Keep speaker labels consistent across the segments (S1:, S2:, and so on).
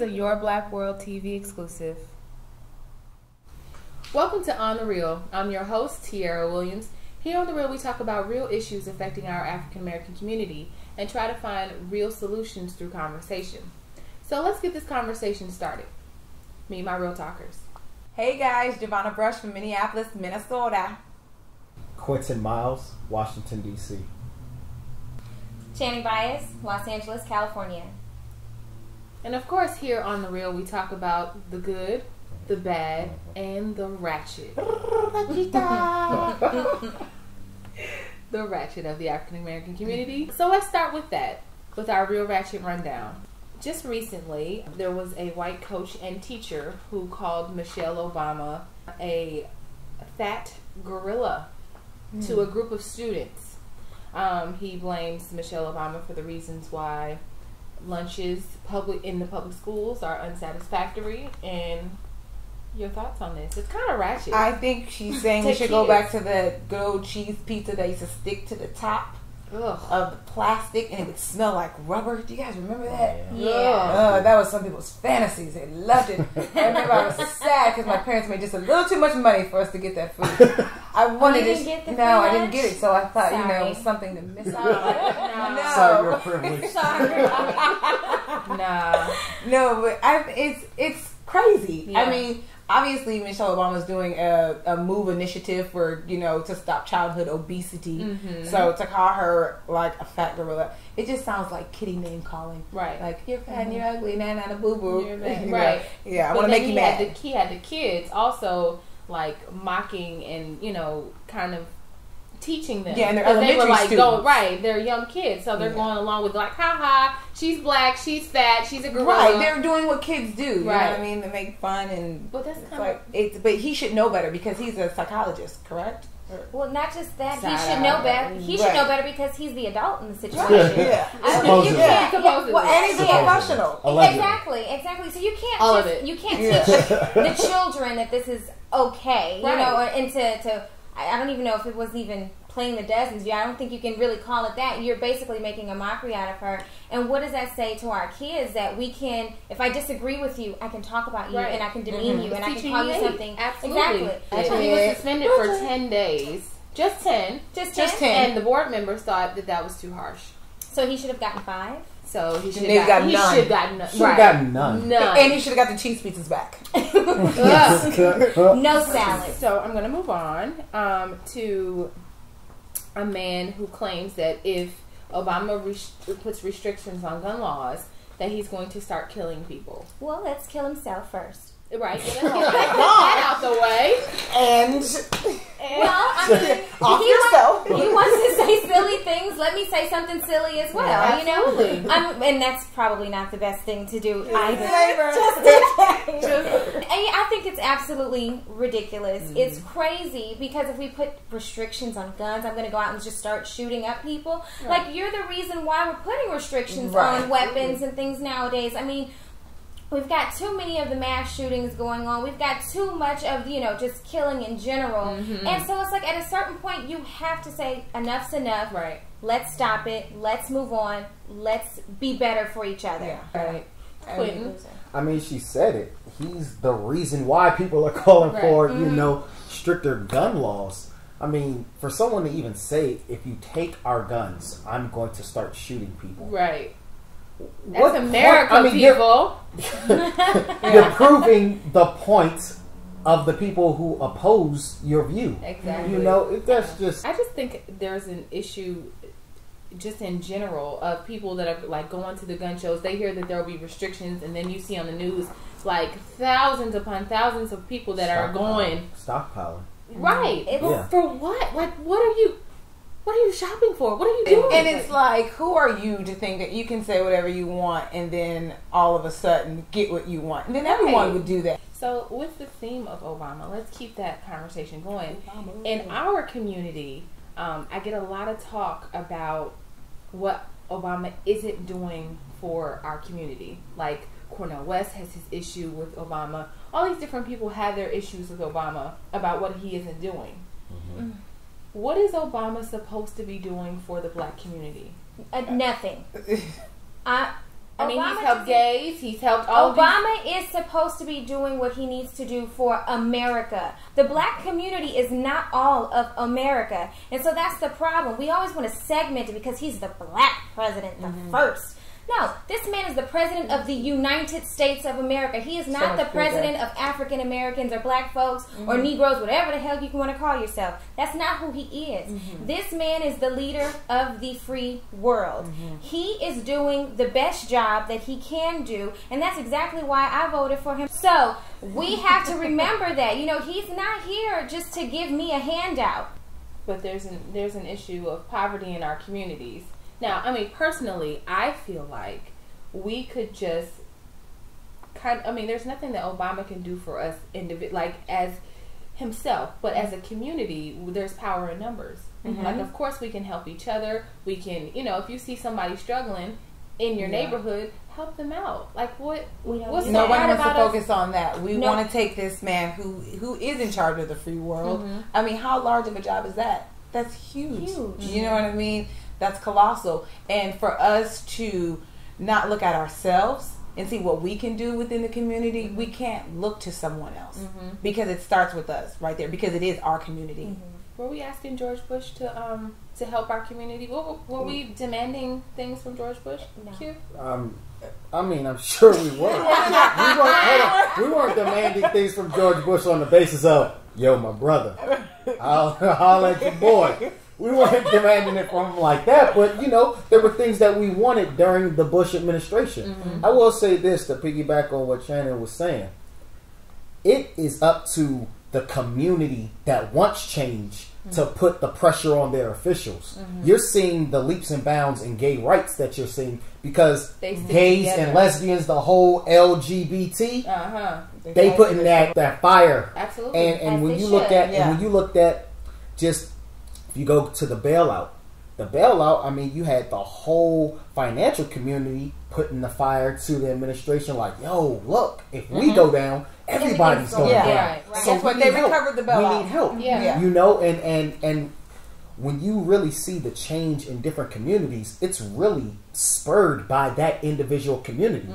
S1: is a Your Black World TV exclusive. Welcome to On the Real. I'm your host, Tiara Williams. Here on The Real, we talk about real issues affecting our African American community and try to find real solutions through conversation. So let's get this conversation started. Meet my real talkers.
S2: Hey guys, Giovanna Brush from Minneapolis, Minnesota.
S3: Quentin Miles, Washington, D.C.
S4: Channing Bias, Los Angeles, California.
S1: And of course, here on The Real, we talk about the good, the bad, and the ratchet. The ratchet of the African American community. So let's start with that, with our real ratchet rundown. Just recently, there was a white coach and teacher who called Michelle Obama a fat gorilla to a group of students. He blames Michelle Obama for the reasons why lunches in the public schools are unsatisfactory. And your thoughts on this? It's kind of ratchet.
S2: I think she's saying we should go back to the good old cheese pizza that used to stick to the top of the plastic and it would smell like rubber. Do you guys remember that?
S4: Yeah.
S2: That was some people's fantasies. They loved it. I remember I was sad because my parents made just a little too much money for us to get that food. I wanted
S4: didn't get the
S2: No, I
S4: food
S2: didn't get it, so I thought, it was something to miss out on. No.
S3: Sorry, your privilege.
S2: No, but it's crazy.
S1: Yeah.
S2: I mean, obviously Michelle Obama's doing a MOVE initiative for, to stop childhood obesity. Mm-hmm. So to call her like a fat gorilla, it just sounds like kitty name calling.
S1: Right.
S2: Like, you're fat and you're ugly, na boo boo.
S1: Right.
S2: Yeah, I want to make you mad.
S1: He had the kids also like mocking and, kind of teaching them.
S2: Yeah, and they're
S1: elementary
S2: elementary students.
S1: They're young kids, so they're going along with like, ha, she's black, she's fat, she's a gorilla.
S2: Right, they're doing what kids do. You know
S1: right.
S2: what I mean? They make fun and.
S1: But that's kind
S2: of. But he should know better because he's a psychologist, correct?
S4: Well, not just that. He should know better. He should know better because he's the adult in the situation.
S2: Yeah.
S4: I mean, you can't.
S2: And he's a professional.
S4: Exactly. So you can't you can't teach the children that this is okay.
S1: Right.
S4: And to I don't even know if it was even playing the dozens. I don't think you can really call it that. You're basically making a mockery out of her. And what does that say to our kids? That we can, if I disagree with you, I can talk about you and I can demean you and I can call you something.
S1: Absolutely.
S4: Exactly.
S1: He was suspended for 10 days. Just 10.
S4: Just 10.
S1: And the board members thought that was too harsh.
S4: So he should have gotten 5.
S1: So he should
S2: have gotten none.
S1: Should have gotten none.
S2: And he should have got the cheese pizzas back.
S4: No salad.
S1: So I'm going to move on to a man who claims that if Obama puts restrictions on gun laws, that he's going to start killing people.
S4: Well, let's kill himself first.
S1: Right. Let's get that out the way.
S2: And
S4: well, I mean,
S2: off yourself.
S4: He wants to say silly things. Let me say something silly as well.
S1: Yeah,
S4: absolutely. And that's probably not the best thing to do either. I think it's absolutely ridiculous. Mm. It's crazy because if we put restrictions on guns, I'm going to go out and just start shooting up people. Right. Like, you're the reason why we're putting restrictions on weapons and things nowadays. I mean, we've got too many of the mass shootings going on. We've got too much of, just killing in general. Mm-hmm. And so it's like at a certain point you have to say enough's enough.
S1: Right.
S4: Let's stop it. Let's move on. Let's be better for each other.
S1: Yeah. Right. Quentin.
S3: I mean, she said it. He's the reason why people are calling for, stricter gun laws. I mean, for someone to even say, if you take our guns, I'm going to start shooting people.
S1: Right. That's America, people.
S3: You're proving the point of the people who oppose your view.
S1: Exactly.
S3: That's just.
S1: I just think there's an issue, just in general, of people that are like going to the gun shows. They hear that there will be restrictions, and then you see on the news like thousands upon thousands of people that are going
S3: stockpiling.
S1: Right. For what? Like, what are you shopping for? What are you doing?
S2: And it's like, who are you to think that you can say whatever you want and then all of a sudden get what you want? And then everyone would do that.
S1: So with the theme of Obama, let's keep that conversation going. In our community, I get a lot of talk about what Obama isn't doing for our community. Like, Cornel West has his issue with Obama. All these different people have their issues with Obama about what he isn't doing. Mm-hmm. What is Obama supposed to be doing for the black community?
S4: Nothing.
S1: I mean, he's helped gays. He's helped all
S4: Obama is supposed to be doing what he needs to do for America. The black community is not all of America. And so that's the problem. We always want to segment it because he's the black president, the first. No, this man is the president of the United States of America. He is not the president of African Americans or black folks or Negroes, whatever the hell you want to call yourself. That's not who he is. This man is the leader of the free world. He is doing the best job that he can do, and that's exactly why I voted for him. So we have to remember that. You know, he's not here just to give me a handout.
S1: But there's an issue of poverty in our communities. Now, I mean, personally, I feel like we could just there's nothing that Obama can do for us, like as himself, but as a community, there's power in numbers. Like, of course, we can help each other. We can, if you see somebody struggling in your neighborhood, help them out. Like, what's
S2: no one wants to focus on that. We want to take this man who is in charge of the free world. I mean, how large of a job is that? That's huge. You know what I mean? That's colossal. And for us to not look at ourselves and see what we can do within the community, we can't look to someone else because it starts with us right there, because it is our community.
S1: Were we asking George Bush to help our community? Were we demanding things from George Bush?
S4: No.
S1: Q?
S3: I mean, I'm sure we were. We weren't demanding things from George Bush on the basis of, yo, my brother, I'll let your boy. We weren't demanding it from him like that, but, there were things that we wanted during the Bush administration. I will say this to piggyback on what Shannon was saying. It is up to the community that wants change to put the pressure on their officials. You're seeing the leaps and bounds in gay rights that you're seeing because gays and lesbians, the whole LGBT, they put in that fire.
S1: Absolutely.
S3: And when you looked at just, if you go to the bailout, I mean, you had the whole financial community putting the fire to the administration like, yo, look, if we go down, everybody's going down.
S2: Right. So that's what they recovered the bailout.
S3: We need help. And when you really see the change in different communities, it's really spurred by that individual community.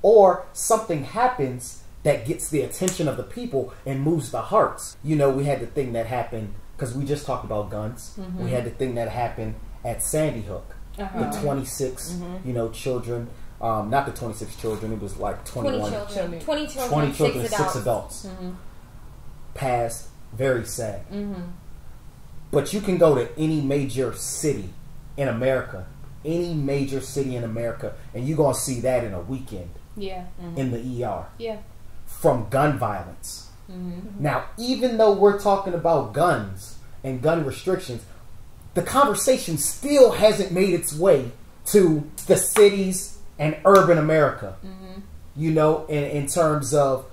S3: Or something happens that gets the attention of the people and moves the hearts. We had the thing that happened, because we just talked about guns. We had the thing that happened at Sandy Hook. The 26, children. Not the 26 children. It was like 21.
S4: 20 children,
S3: 6 adults. Passed. Very sad. But you can go to any major city in America. And you're going to see that in a weekend. In the ER. From gun violence. Now, even though we're talking about guns and gun restrictions, the conversation still hasn't made its way to the cities and urban America. In terms of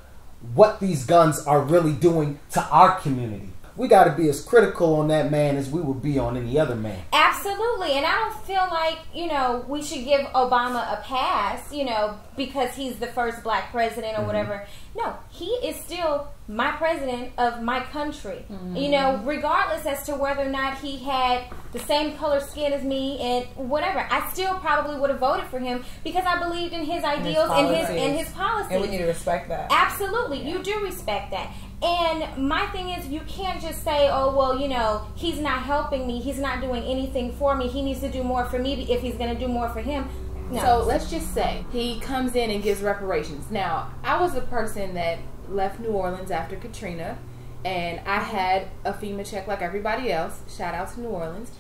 S3: what these guns are really doing to our community. We got to be as critical on that man as we would be on any other man.
S4: Absolutely. And I don't feel like, we should give Obama a pass, because he's the first black president or whatever. No, he is still my president of my country. Regardless as to whether or not he had the same color skin as me and whatever. I still probably would have voted for him because I believed in his ideals and his policies.
S2: And we need to respect that.
S4: Absolutely. You do respect that. And my thing is, you can't just say, oh, well, he's not helping me. He's not doing anything for me. He needs to do more for me if he's going to do more for him. No.
S1: So let's just say he comes in and gives reparations. Now, I was a person that left New Orleans after Katrina, and I had a FEMA check like everybody else. Shout out to New Orleans.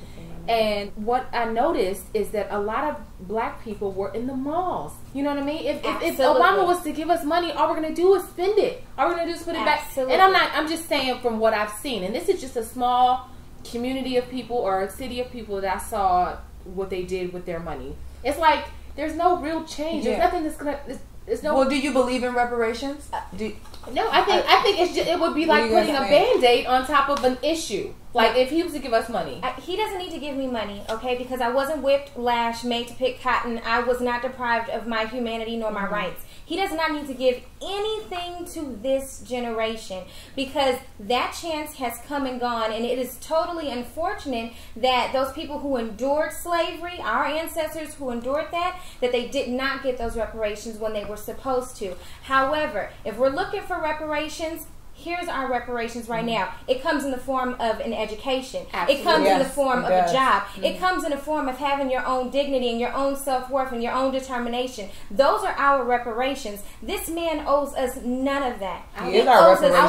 S1: And what I noticed is that a lot of black people were in the malls. You know what I mean? If Obama was to give us money, all we're going to do is spend it. All we're going to do is put it back. And I'm just saying from what I've seen. And this is just a small community of people or a city of people that I saw what they did with their money. It's like there's no real change. There's nothing that's going to...
S2: Well, do you believe in reparations?
S1: No, I think it's just, it would be like putting a Band-Aid on top of an issue. Like, if he was to give us money.
S4: He doesn't need to give me money, okay? Because I wasn't whipped, lashed, made to pick cotton. I was not deprived of my humanity nor my rights. He does not need to give anything to this generation, because that chance has come and gone, and it is totally unfortunate that those people who endured slavery, our ancestors who endured that they did not get those reparations when they were supposed to. However, if we're looking for reparations, here's our reparations right now. It comes in the form of an education. Absolutely. It comes in the form of a job. It comes in the form of having your own dignity and your own self-worth and your own determination. Those are our reparations. This man owes us none of that.
S2: He is our reparation.
S4: He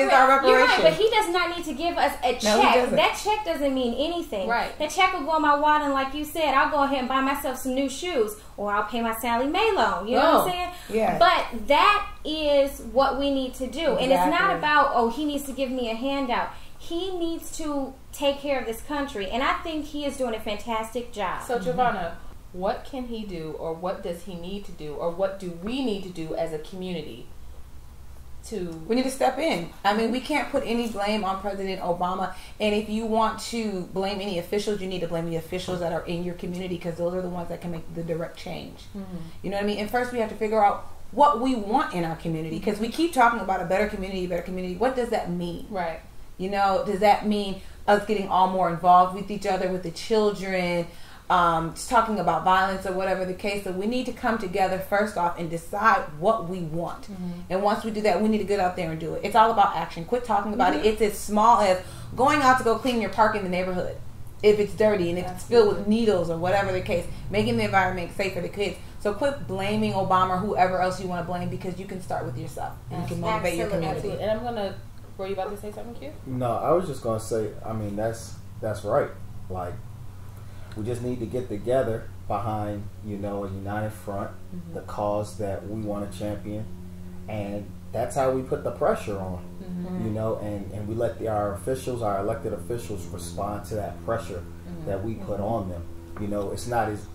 S4: is our reparation. You're right, but he does not need to give us a check.
S2: No,
S4: that check doesn't mean anything.
S1: Right.
S4: That check will go in my wallet, and like you said, I'll go ahead and buy myself some new shoes, or I'll pay my Sally Mae loan. You know what I'm saying?
S2: Yeah.
S4: But that is what we need to do. Exactly. And it's not about, oh, he needs to give me a handout. He needs to take care of this country. And I think he is doing a fantastic job.
S1: So, Giovanna, what can he do, or what does he need to do, or what do we need to do as a community
S2: We need to step in. I mean, we can't put any blame on President Obama. And if you want to blame any officials, you need to blame the officials that are in your community, because those are the ones that can make the direct change. You know what I mean? And first we have to figure out what we want in our community, because we keep talking about a better community, better community. What does that mean?
S1: Right.
S2: You know, does that mean us getting all more involved with each other, with the children, just talking about violence or whatever the case? So we need to come together first off and decide what we want. And once we do that, we need to get out there and do it. It's all about action. Quit talking about it. It's as small as going out to go clean your park in the neighborhood if it's dirty and if it's filled with needles or whatever the case, making the environment safe for the kids. So quit blaming Obama or whoever else you want to blame, because you can start with yourself and you can motivate your community.
S1: And I'm gonna. Were you about to say something, Q?
S3: No, I was just gonna say. I mean, that's right. Like, we just need to get together behind, you know, a united front, the cause that we want to champion, and that's how we put the pressure on, you know, and we let our officials, our elected officials, respond to that pressure that we put on them. You know, it's not as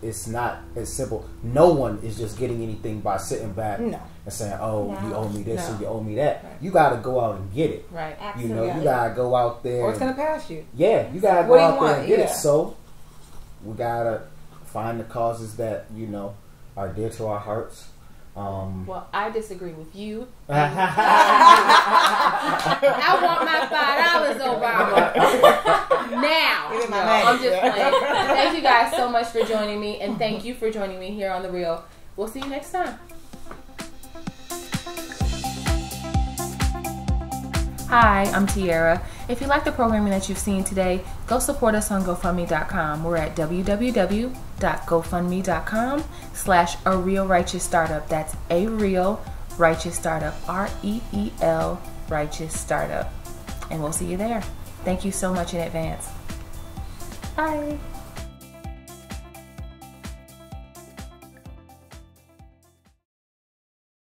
S3: simple. No one is just getting anything by sitting back and saying, "Oh, you owe me this or you owe me that." Right. You got to go out and get it.
S1: Right.
S3: You know, you got to go out there,
S2: or it's gonna pass you.
S3: Yeah, you got to go out there and get it. So we gotta find the causes that, you know, are dear to our hearts.
S1: Well, I disagree with you. I want my $5, Obama. Now. I'm just playing. Thank you guys so much for joining me, and thank you for joining me here on The Real. We'll see you next time. Hi, I'm Tiara. If you like the programming that you've seen today, go support us on GoFundMe.com. We're at www.gofundme.com/A Real Righteous Startup. That's A Real Righteous Startup. REEL Righteous Startup. And we'll see you there. Thank you so much in advance. Bye.